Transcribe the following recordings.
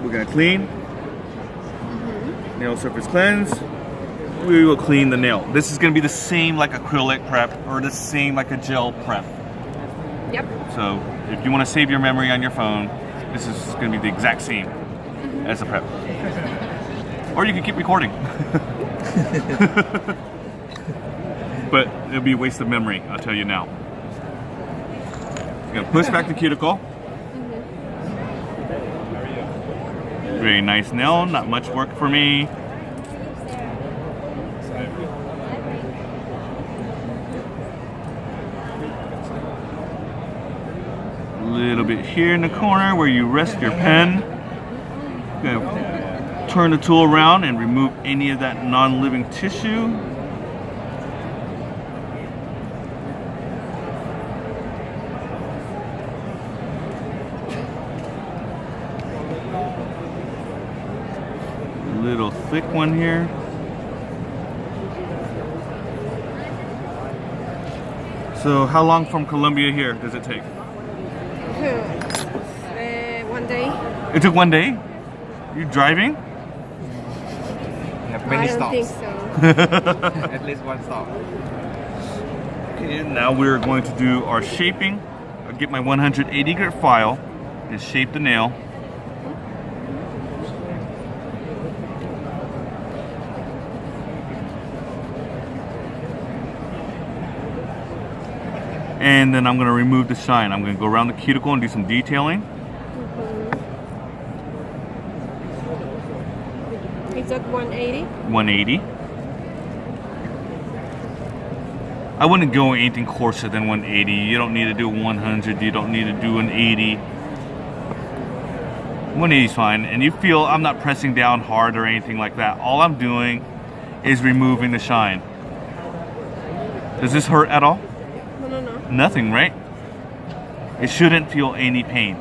we're gonna clean. Nail surface cleanse. We will clean the nail. This is gonna be the same like acrylic prep or the same like a gel prep. Yep. So if you want to save your memory on your phone, this is gonna be the exact same as a prep. Or you can keep recording. But it'll be a waste of memory, I'll tell you now. You're gonna push back the cuticle. Very nice nail, not much work for me. A little bit here in the corner where you rest your pen. Gonna turn the tool around and remove any of that non-living tissue. Little thick one here. So how long from Colombia here does it take? 1 day. It took 1 day? You driving? We have many I don't stops. think so. At least one stop. Okay, now we're going to do our shaping. I'll get my 180 grit file and shape the nail. And then I'm going to remove the shine. I'm going to go around the cuticle and do some detailing. It's at 180. 180. I wouldn't go anything coarser than 180. You don't need to do 100. You don't need to do an 80. 180 is fine. And you feel I'm not pressing down hard or anything like that. All I'm doing is removing the shine. Does this hurt at all? No. Nothing, right? It shouldn't feel any pain.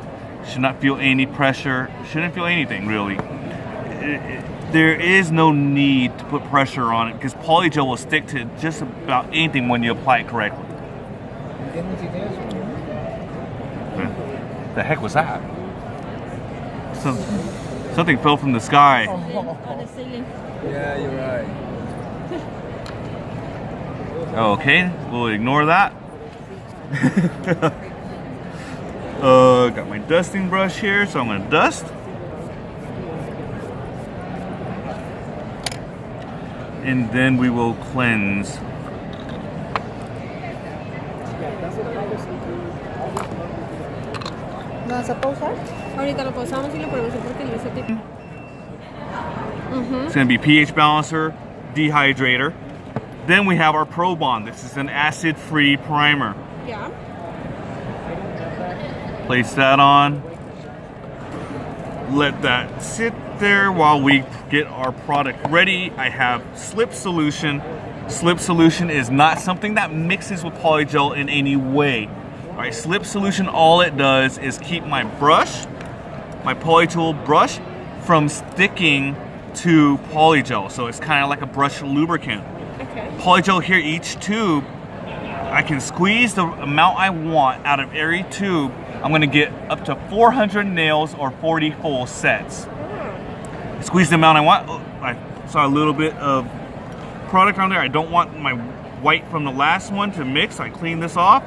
Should not feel any pressure. Shouldn't feel anything really. There is no need to put pressure on it because Polygel will stick to just about anything when you apply it correctly. The heck was that? Something fell from the sky. On the ceiling. Yeah, you're right. Okay, we'll ignore that. Got my dusting brush here, so I'm gonna dust. And then we will cleanse. ¿Lo vas a pausar? Ahorita lo pausamos y lo ponemos porque lo hice tipo. It's gonna be pH balancer, dehydrator. Then we have our Pro Bond. This is an acid-free primer. Yeah. Place that on. Let that sit there while we get our product ready. I have slip solution. Slip solution is not something that mixes with Polygel in any way. All right, slip solution, all it does is keep my brush, my Polytool brush, from sticking to Polygel. So it's kind of like a brush lubricant. Okay. Polygel here, each tube, I can squeeze the amount I want out of every tube. I'm gonna get up to 400 nails or 40 full sets. Squeeze the amount I want. Oh, I saw a little bit of product on there. I don't want my white from the last one to mix. I clean this off.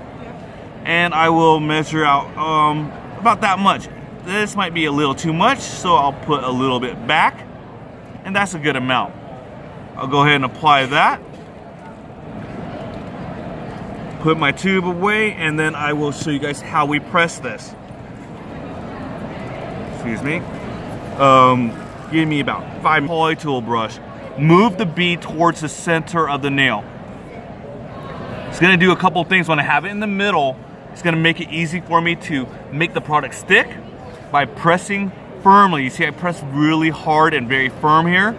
And I will measure out about that much. This might be a little too much, so I'll put a little bit back. And that's a good amount. I'll go ahead and apply that. Put my tube away, and then I will show you guys how we press this. Excuse me. Give me about 5 Polytool brush. Move the bead towards the center of the nail. It's gonna do a couple things. When I have it in the middle, it's gonna make it easy for me to make the product stick by pressing firmly. You see I press really hard and very firm here.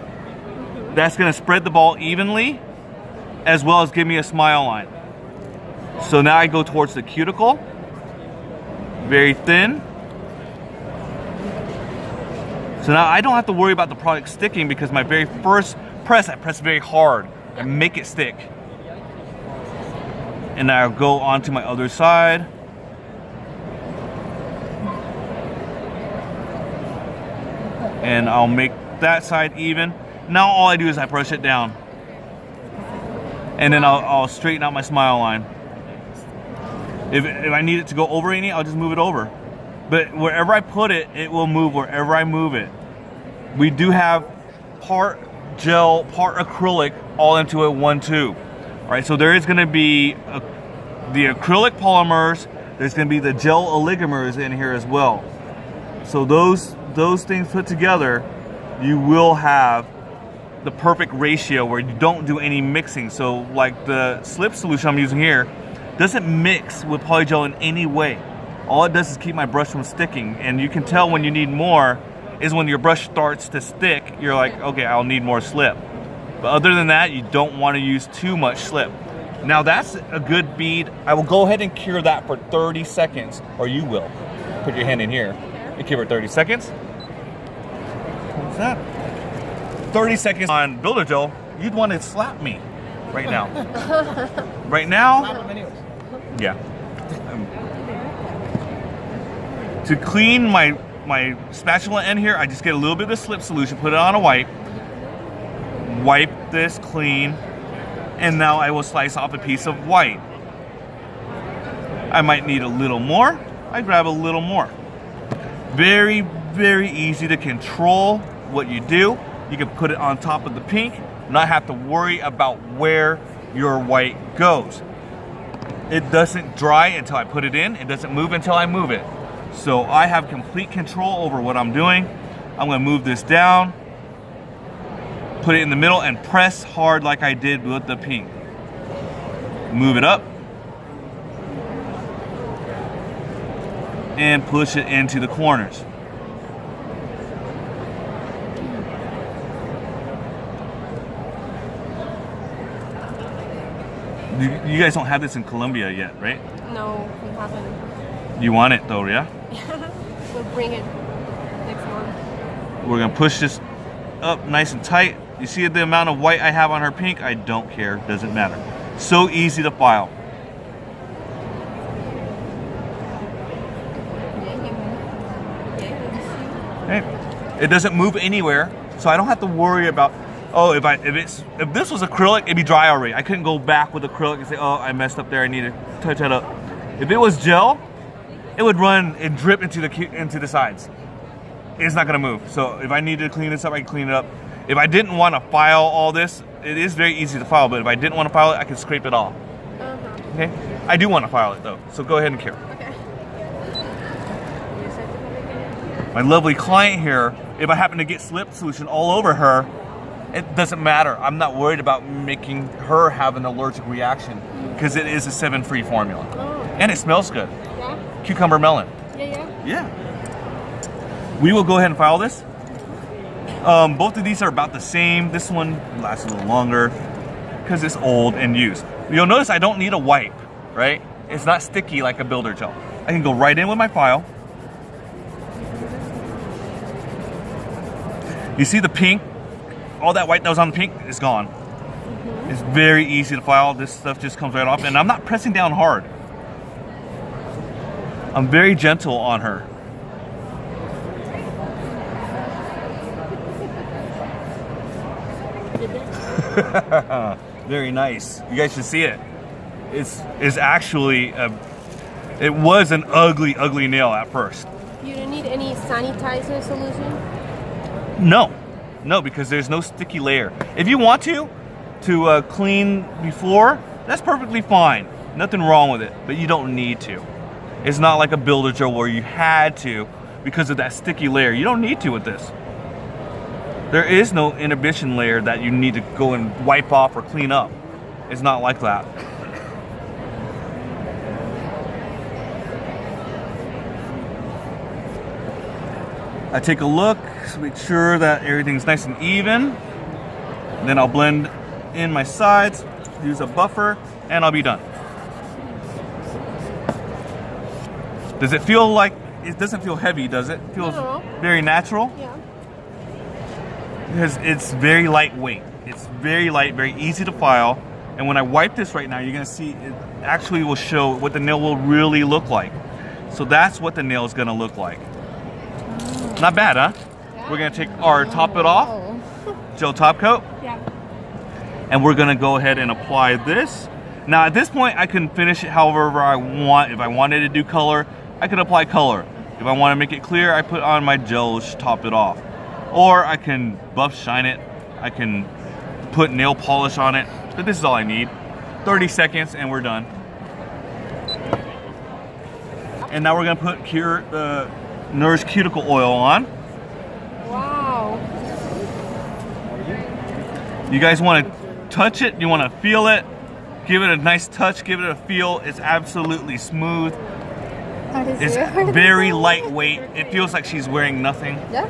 That's gonna spread the ball evenly, as well as give me a smile line. So now I go towards the cuticle, very thin. So now I don't have to worry about the product sticking because my very first press, I press very hard and make it stick. And I'll go on to my other side. And I'll make that side even. Now all I do is I brush it down. And then I'll straighten out my smile line. If I need it to go over any, I'll just move it over. But wherever I put it, it will move wherever I move it. We do have part gel, part acrylic, all into a one tube. All right, so there is gonna be the acrylic polymers, there's gonna be the gel oligomers in here as well. So those things put together, you will have the perfect ratio where you don't do any mixing. So like the slip solution I'm using here doesn't mix with polygel in any way. All it does is keep my brush from sticking, and you can tell when you need more is when your brush starts to stick, you're like, okay, I'll need more slip. But other than that, you don't want to use too much slip. Now that's a good bead. I will go ahead and cure that for 30 seconds, or you will. Put your hand in here and cure for 30 seconds. What's that? 30 seconds on builder gel, you'd want to slap me right now. Right now, yeah. To clean my spatula end here, I just get a little bit of slip solution, put it on a wipe this clean, and now I will slice off a piece of white. I might need a little more, I grab a little more. Very, very easy to control what you do. You can put it on top of the pink, not have to worry about where your white goes. It doesn't dry until I put it in, it doesn't move until I move it. So I have complete control over what I'm doing. I'm gonna move this down, put it in the middle, and press hard like I did with the pink. Move it up, and push it into the corners. You guys don't have this in Colombia yet, right? No, we haven't. You want it though, yeah? We'll bring it next month. We're gonna push this up nice and tight. You see the amount of white I have on her pink? I don't care, doesn't matter. So easy to file. Okay. It doesn't move anywhere, so I don't have to worry about, oh, if this was acrylic, it'd be dry already. I couldn't go back with acrylic and say, oh, I messed up there, I need to touch that up. If it was gel, it would run and drip into the sides. It's not gonna move. So if I needed to clean this up, I can clean it up. If I didn't want to file all this, it is very easy to file, but if I didn't want to file it, I can scrape it off. Okay? I do want to file it though, so go ahead and cure. Okay. My lovely client here, if I happen to get slip solution all over her, it doesn't matter. I'm not worried about making her have an allergic reaction because it is a 7-free formula. Oh. And it smells good. Yeah? Cucumber melon. Yeah. Yeah. We will go ahead and file this. Both of these are about the same. This one lasts a little longer because it's old and used. You'll notice I don't need a wipe, right? It's not sticky like a builder gel. I can go right in with my file. You see the pink? All that white that was on the pink is gone. It's very easy to file. This stuff just comes right off, and I'm not pressing down hard. I'm very gentle on her. Very nice. You guys should see it. It's actually it was an ugly nail at first. You don't need any sanitizer solution? No, because there's no sticky layer. If you want to clean before, that's perfectly fine. Nothing wrong with it, but you don't need to. It's not like a builder gel where you had to because of that sticky layer. You don't need to with this. There is no inhibition layer that you need to go and wipe off or clean up. It's not like that. I take a look, make sure that everything's nice and even. Then I'll blend in my sides, use a buffer, and I'll be done. Does it feel like, it doesn't feel heavy, does it? It feels very natural. Yeah. Because it's very lightweight. It's very light, very easy to file. And when I wipe this right now, you're gonna see it actually will show what the nail will really look like. So that's what the nail is gonna look like. Not bad, huh? Yeah. we're gonna take our top it off, gel top coat, Yeah. and we're gonna go ahead and apply this. Now at this point, I can finish it however I want. If I wanted to do color, I could apply color. If I want to make it clear, I put on my gelish, top it off. Or I can buff shine it. I can put nail polish on it. But this is all I need. 30 seconds and we're done. And now we're gonna put Nourish Cuticle Oil on. Wow. You guys want to touch it? You want to feel it? Give it a nice touch. Give it a feel. It's absolutely smooth. How does It's it? very lightweight. It feels like she's wearing nothing. Yeah.